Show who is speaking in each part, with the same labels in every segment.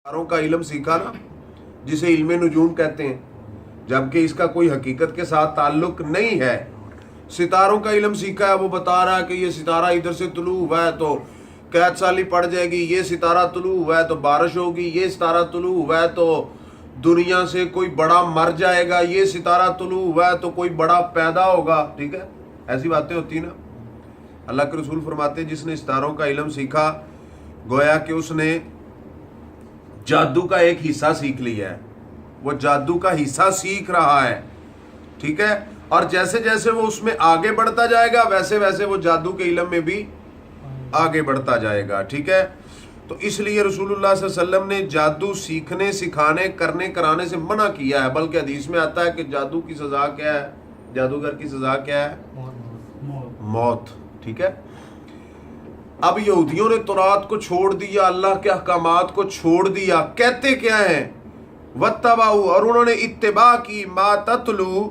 Speaker 1: ستاروں کا علم سیکھا نا، جسے علم نجوم کہتے ہیں، جبکہ اس کا کوئی حقیقت کے ساتھ تعلق نہیں ہے۔ ستاروں کا علم سیکھا ہے، وہ بتا رہا ہے کہ یہ ستارہ ادھر سے طلوع ہوا ہے تو قحط سالی پڑ جائے گی، یہ ستارہ طلوع ہوا ہے تو بارش ہوگی، یہ ستارہ طلوع ہوا ہے تو دنیا سے کوئی بڑا مر جائے گا، یہ ستارہ طلوع ہوا ہے تو کوئی بڑا پیدا ہوگا۔ ٹھیک ہے، ایسی باتیں ہوتی نا۔ اللہ کے رسول فرماتے ہیں جس نے ستاروں کا علم سیکھا گویا کہ اس نے جادو کا ایک حصہ سیکھ لیا ہے، وہ جادو کا حصہ سیکھ رہا ہے۔ ٹھیک ہے، اور جیسے جیسے وہ اس میں آگے بڑھتا جائے گا ویسے ویسے وہ جادو کے علم میں بھی آگے بڑھتا جائے گا۔ ٹھیک ہے، تو اس لیے رسول اللہ صلی اللہ علیہ وسلم نے جادو سیکھنے، سکھانے، کرنے، کرانے سے منع کیا ہے، بلکہ حدیث میں آتا ہے کہ جادو کی سزا کیا ہے، جادوگر کی سزا کیا ہے؟ موت۔ ٹھیک ہے، اب یہودیوں نے تورات کو چھوڑ دیا، اللہ کے احکامات کو چھوڑ دیا، کہتے کیا ہیں؟ وَاتَّبَعُوا، اور انہوں نے اتباع کی، ما تتلو،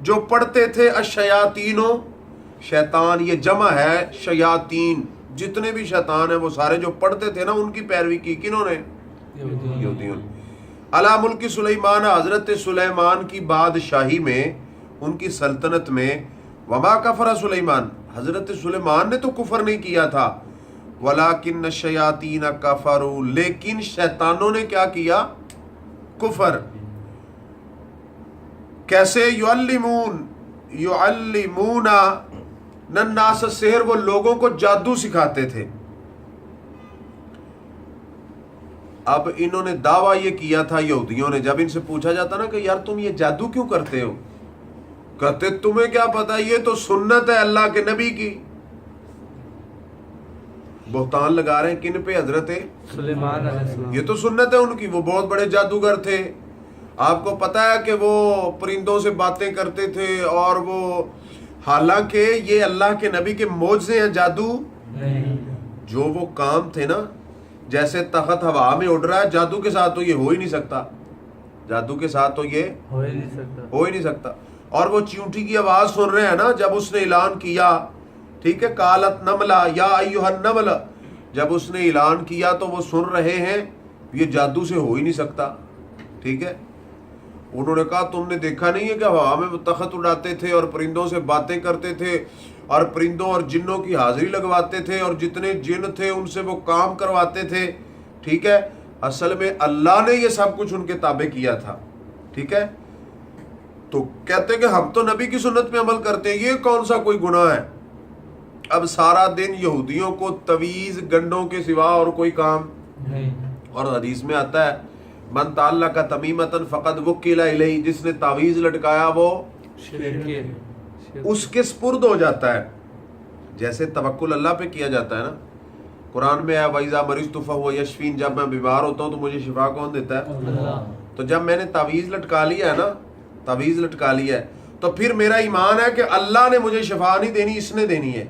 Speaker 1: جو پڑھتے تھے، الشیاطینوں، شیطان یہ جمع ہے شیاطین، جتنے بھی شیطان ہیں وہ سارے جو پڑھتے تھے نا ان کی پیروی کی، کنہوں نے؟ یہودیوں نے۔ علی ملک سلیمان، حضرت سلیمان کی بادشاہی میں، ان کی سلطنت میں، وما کفر سلیمان، حضرت سلیمان نے تو کفر نہیں کیا تھا، ولیکن الشیاطین کفروا، لیکن شیطانوں نے کیا کیا؟ کفر۔ کیسے؟ یعلمون الناس السحر، وہ لوگوں کو جادو سکھاتے تھے۔ اب انہوں نے دعویٰ یہ کیا تھا یہودیوں نے، جب ان سے پوچھا جاتا نا کہ یار تم یہ جادو کیوں کرتے ہو، کہتے تمہیں کیا پتا، یہ تو سنت ہے اللہ کے نبی کی۔ بہتان لگا رہے ہیں کن پہ؟ حضرت
Speaker 2: سلیمان علیہ السلام،
Speaker 1: یہ تو سنت ہے ان کی، وہ بہت بڑے جادوگر تھے۔ آپ کو پتا ہے کہ وہ پرندوں سے باتیں کرتے تھے، اور وہ حالانکہ یہ اللہ کے نبی کے معجزے ہیں، جادو
Speaker 2: نہیں،
Speaker 1: جو وہ کام تھے نا، جیسے تخت ہوا میں اڑ رہا ہے، جادو کے ساتھ تو یہ ہو ہی نہیں سکتا، جادو کے ساتھ تو یہ
Speaker 2: ہو ہی نہیں سکتا۔
Speaker 1: ہو ہی نہیں سکتا۔ اور وہ چیونٹی کی آواز سن رہے ہیں نا، جب اس نے اعلان کیا، ٹھیک ہے، قالت نملہ یا ایھا النمل، جب اس نے اعلان کیا تو وہ سن رہے ہیں، یہ جادو سے ہو ہی نہیں سکتا۔ ٹھیک ہے، انہوں نے کہا تم نے دیکھا نہیں ہے کہ ہوا میں تخت اڑاتے تھے اور پرندوں سے باتیں کرتے تھے اور پرندوں اور جنوں کی حاضری لگواتے تھے اور جتنے جن تھے ان سے وہ کام کرواتے تھے۔ ٹھیک ہے، اصل میں اللہ نے یہ سب کچھ ان کے تابع کیا تھا۔ ٹھیک ہے، تو کہتے کہ ہم تو نبی کی سنت پہ عمل کرتے ہیں، یہ کون سا کوئی گناہ ہے؟ اب سارا دن یہودیوں کو تویز گنڈوں کے سوا اور کوئی کام
Speaker 2: نہیں،
Speaker 1: اور حدیث میں آتا ہے من تعلق تمیمۃ فقد وکل الیہ، جس نے تعویذ لٹکایا وہ
Speaker 2: شرک،
Speaker 1: اس کے سپرد ہو جاتا ہے۔ جیسے توکل اللہ پہ کیا جاتا ہے نا، قرآن میں ہے وَإِذَا مَرِضْتُ فَهُوَ يَشْفِينِ، جب میں بیمار ہوتا ہوں تو مجھے شفا کون دیتا ہے؟
Speaker 2: اللہ۔
Speaker 1: تو جب میں نے تعویذ لٹکا لیا ہے نا، تعویذ لٹکا لیا ہے تو پھر میرا ایمان ہے کہ اللہ نے مجھے شفا نہیں دینی، اس نے دینی ہے۔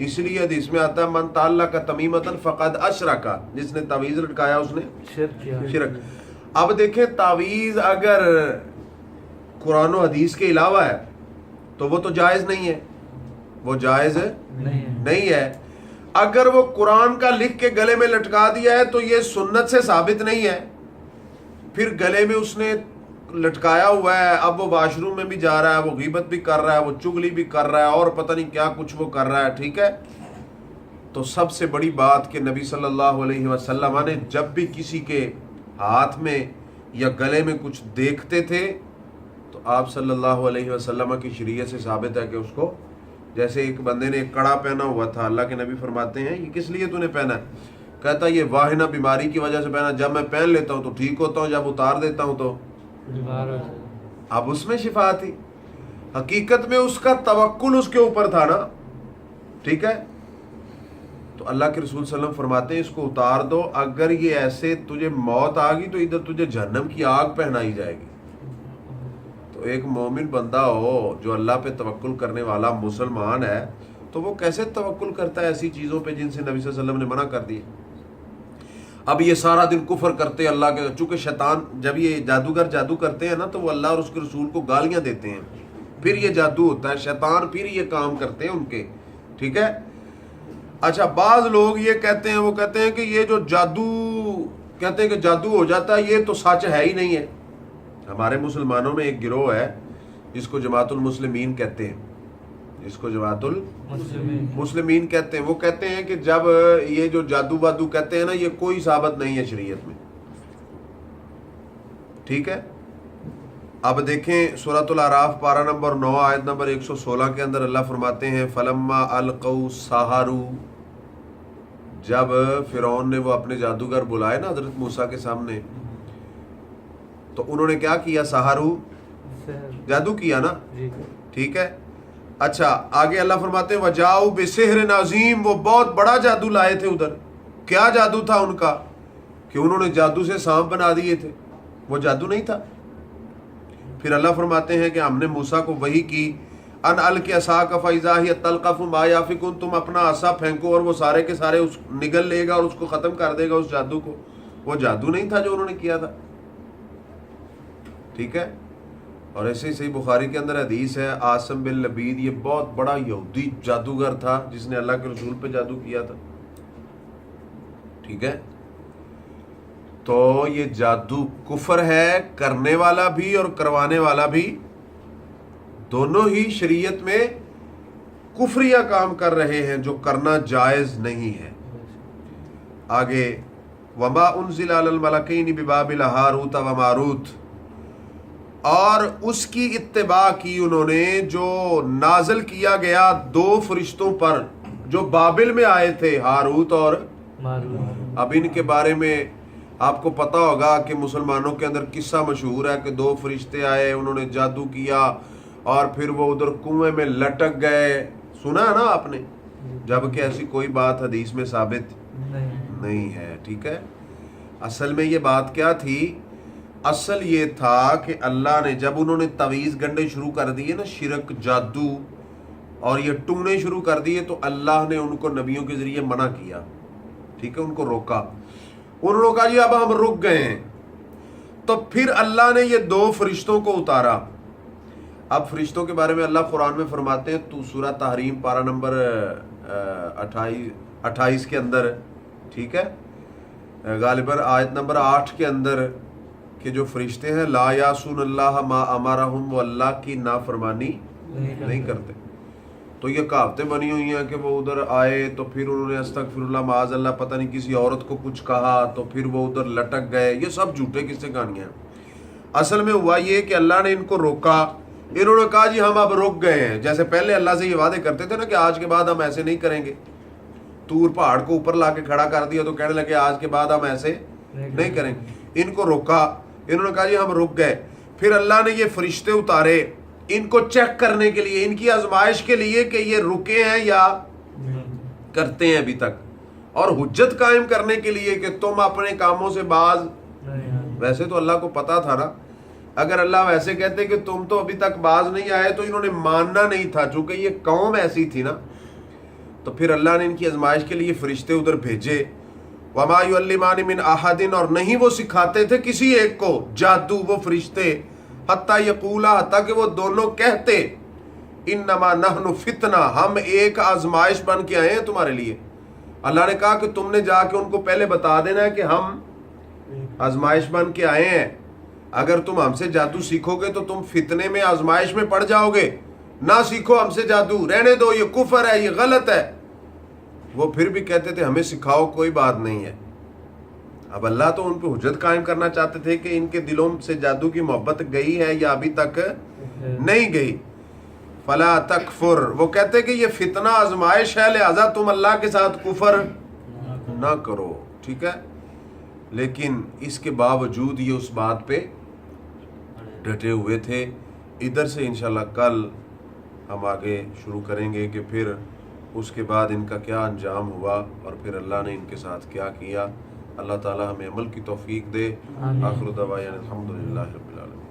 Speaker 1: اس لیے حدیث میں آتا ہے من تعلق تمیمۃ فقد اشرک، جس نے تعویذ لٹکایا اس نے
Speaker 2: شرک کیا۔
Speaker 1: شرک۔ اب دیکھیں تعویذ اگر قرآن و حدیث کے علاوہ ہے تو وہ تو جائز نہیں ہے، وہ جائز نہیں ہے۔ اگر وہ قرآن کا لکھ کے گلے میں لٹکا دیا ہے تو یہ سنت سے ثابت نہیں ہے، پھر گلے میں اس نے لٹکایا ہوا ہے، اب وہ واش روم میں بھی جا رہا ہے، وہ غیبت بھی کر رہا ہے، وہ چگلی بھی کر رہا ہے، اور پتہ نہیں کیا کچھ وہ کر رہا ہے۔ ٹھیک ہے، تو سب سے بڑی بات کہ نبی صلی اللہ علیہ وسلم نے جب بھی کسی کے ہاتھ میں یا گلے میں کچھ دیکھتے تھے تو آپ صلی اللہ علیہ وسلم کی شریعت سے ثابت ہے کہ اس کو، جیسے ایک بندے نے ایک کڑا پہنا ہوا تھا، اللہ کے نبی فرماتے ہیں یہ کس لیے تو نے پہنا ہے؟ کہتا یہ واہنہ بیماری کی وجہ سے پہنا، جب میں پہن لیتا ہوں تو ٹھیک ہوتا ہوں، جب اتار دیتا ہوں تو اب اس میں شفا تھی۔ حقیقت میں اس کا توکل اس کے اوپر تھا نا۔ ٹھیک ہے، تو اللہ کے رسول صلی اللہ علیہ وسلم فرماتے ہیں اس کو اتار دو، اگر یہ ایسے تجھے موت آ گئی تو ادھر تجھے جہنم کی آگ پہنائی جائے گی۔ تو ایک مومن بندہ ہو جو اللہ پہ توکل کرنے والا مسلمان ہے تو وہ کیسے توکل کرتا ہے ایسی چیزوں پہ جن سے نبی صلی اللہ علیہ وسلم نے منع کر دی؟ اب یہ سارا دن کفر کرتے اللہ کے، چونکہ شیطان جب یہ جادوگر جادو کرتے ہیں نا تو وہ اللہ اور اس کے رسول کو گالیاں دیتے ہیں، پھر یہ جادو ہوتا ہے، شیطان پھر یہ کام کرتے ہیں ان کے۔ ٹھیک ہے، اچھا بعض لوگ یہ کہتے ہیں، وہ کہتے ہیں کہ یہ جو جادو کہتے ہیں کہ جادو ہو جاتا ہے، یہ تو سچ ہے ہی نہیں ہے۔ ہمارے مسلمانوں میں ایک گروہ ہے جس کو جماعت المسلمین کہتے ہیں، جس کو جماعت المسلمین کہتے ہیں۔ وہ کہتے ہیں کہ جب یہ جو جادو وادو کہتے ہیں نا، یہ کوئی ثابت نہیں ہے شریعت میں، ٹھیک ہے۔ اب دیکھیں سورۃ الاعراف پارہ نمبر 9 آیت نمبر 116 کے اندر اللہ فرماتے ہیں فلما القوا سحروا، جب فرعون نے وہ اپنے جادوگر بلائے نا حضرت موسیٰ کے سامنے، تو انہوں نے کیا کیا؟ سحروا، جادو کیا نا، ٹھیک ہے۔ اچھا آگے اللہ فرماتے ہیں وجاؤ بسحر عظیم، وہ بہت بڑا جادو لائے تھے ادھر۔ کیا جادو تھا ان کا؟ کہ انہوں نے جادو سے سانپ بنا دیے تھے، وہ جادو نہیں تھا۔ پھر اللہ فرماتے ہیں کہ ہم نے موسیٰ کو وحی کی ان الق عصاک فاذا ہی تلقف ما یافکون، تم اپنا عصا پھینکو اور وہ سارے کے سارے اس نگل لے گا اور اس کو ختم کر دے گا اس جادو کو۔ وہ جادو نہیں تھا جو انہوں نے کیا تھا، ٹھیک ہے۔ اور ایسے ہی صحیح بخاری کے اندر حدیث ہے عاصم بن لبید، یہ بہت بڑا یہودی جادوگر تھا جس نے اللہ کے رسول پہ جادو کیا تھا، ٹھیک ہے۔ تو یہ جادو کفر ہے، کرنے والا بھی اور کروانے والا بھی، دونوں ہی شریعت میں کفریہ کام کر رہے ہیں جو کرنا جائز نہیں ہے۔ آگے وما انزل علی الملکین ببابل ہاروت و ماروت، اور اس کی اتباع کی انہوں نے جو نازل کیا گیا دو فرشتوں پر جو بابل میں آئے تھے، ہاروت اور ماروت۔ اب ان کے بارے میں آپ کو پتا ہوگا کہ مسلمانوں کے اندر قصہ مشہور ہے کہ دو فرشتے آئے، انہوں نے جادو کیا اور پھر وہ ادھر کنویں میں لٹک گئے، سنا ہے نا آپ نے؟ جبکہ ایسی کوئی بات حدیث میں ثابت نہیں ہے، ٹھیک ہے۔ اصل میں یہ بات کیا تھی؟ اصل یہ تھا کہ اللہ نے جب انہوں نے تعویذ گنڈے شروع کر دیے نا، شرک، جادو اور یہ ٹونے شروع کر دیے، تو اللہ نے ان کو نبیوں کے ذریعے منع کیا، ٹھیک ہے، ان کو روکا۔ انہوں نے کہا جی اب ہم رک گئے ہیں، تو پھر اللہ نے یہ دو فرشتوں کو اتارا۔ اب فرشتوں کے بارے میں اللہ قرآن میں فرماتے ہیں، تو سورہ تحریم پارہ نمبر 28 کے اندر، ٹھیک ہے، غالباً آیت نمبر 8 کے اندر، کہ جو فرشتے ہیں لا یعصون اللہ ما امرہم، وہ اللہ کی نافرمانی نہیں کرتے۔ تو یہ کہاوتیں بنی ہوئی ہیں کہ وہ ادھر آئے تو پھر انہوں نے استغفر اللہ معاذ اللہ پتہ نہیں کسی عورت کو کچھ کہا تو پھر وہ ادھر لٹک گئے، یہ سب جھوٹے قصے کہانیاں ہیں۔ اصل میں ہوا یہ کہ اللہ نے ان کو روکا، انہوں نے کہا جی ہم اب رک گئے ہیں۔ جیسے پہلے اللہ سے یہ وعدے کرتے تھے نا کہ آج کے بعد ہم ایسے نہیں کریں گے، طور پہاڑ کو اوپر لا کے کھڑا کر دیا تو کہنے لگے آج کے بعد ہم ایسے نہیں کریں گے۔ ان کو روکا، انہوں نے کہا جی ہم رک گئے۔ پھر اللہ نے یہ فرشتے اتارے ان کو چیک کرنے کے لیے، ان کی آزمائش کے لیے کہ یہ رکے ہیں یا کرتے ہیں ابھی تک، اور حجت قائم کرنے کے لیے کہ تم اپنے کاموں سے باز۔ ویسے تو اللہ کو پتا تھا نا، اگر اللہ ویسے کہتے کہ تم تو ابھی تک باز نہیں آئے تو انہوں نے ماننا نہیں تھا، چونکہ یہ قوم ایسی تھی نا۔ تو پھر اللہ نے ان کی آزمائش کے لیے فرشتے ادھر بھیجے۔ وما یعلمان من احد، اور نہیں وہ سکھاتے تھے کسی ایک کو جادو، وہ فرشتے، حتیٰ یقولا، حتیٰ کہ وہ دونوں کہتے انما نحن فتنہ، ہم ایک آزمائش بن کے آئے ہیں تمہارے لیے۔ اللہ نے کہا کہ تم نے جا کے ان کو پہلے بتا دینا ہے کہ ہم آزمائش بن کے آئے ہیں، اگر تم ہم سے جادو سیکھو گے تو تم فتنے میں آزمائش میں پڑ جاؤ گے، نہ سیکھو ہم سے جادو، رہنے دو، یہ کفر ہے، یہ غلط ہے۔ وہ پھر بھی کہتے تھے ہمیں سکھاؤ، کوئی بات نہیں ہے۔ اب اللہ تو ان پہ حجت قائم کرنا چاہتے تھے کہ ان کے دلوں سے جادو کی محبت گئی ہے یا ابھی تک نہیں گئی۔ فلا تکفر، وہ کہتے کہ یہ فتنہ آزمائش ہے لہذا تم اللہ کے ساتھ کفر نہ کرو، ٹھیک ہے۔ لیکن اس کے باوجود یہ اس بات پہ ڈٹے ہوئے تھے۔ ادھر سے انشاءاللہ کل ہم آگے شروع کریں گے کہ پھر اس کے بعد ان کا کیا انجام ہوا اور پھر اللہ نے ان کے ساتھ کیا کیا۔ اللہ تعالی ہمیں عمل کی توفیق دے۔ آخر دعوانا الحمدللہ رب العالمین۔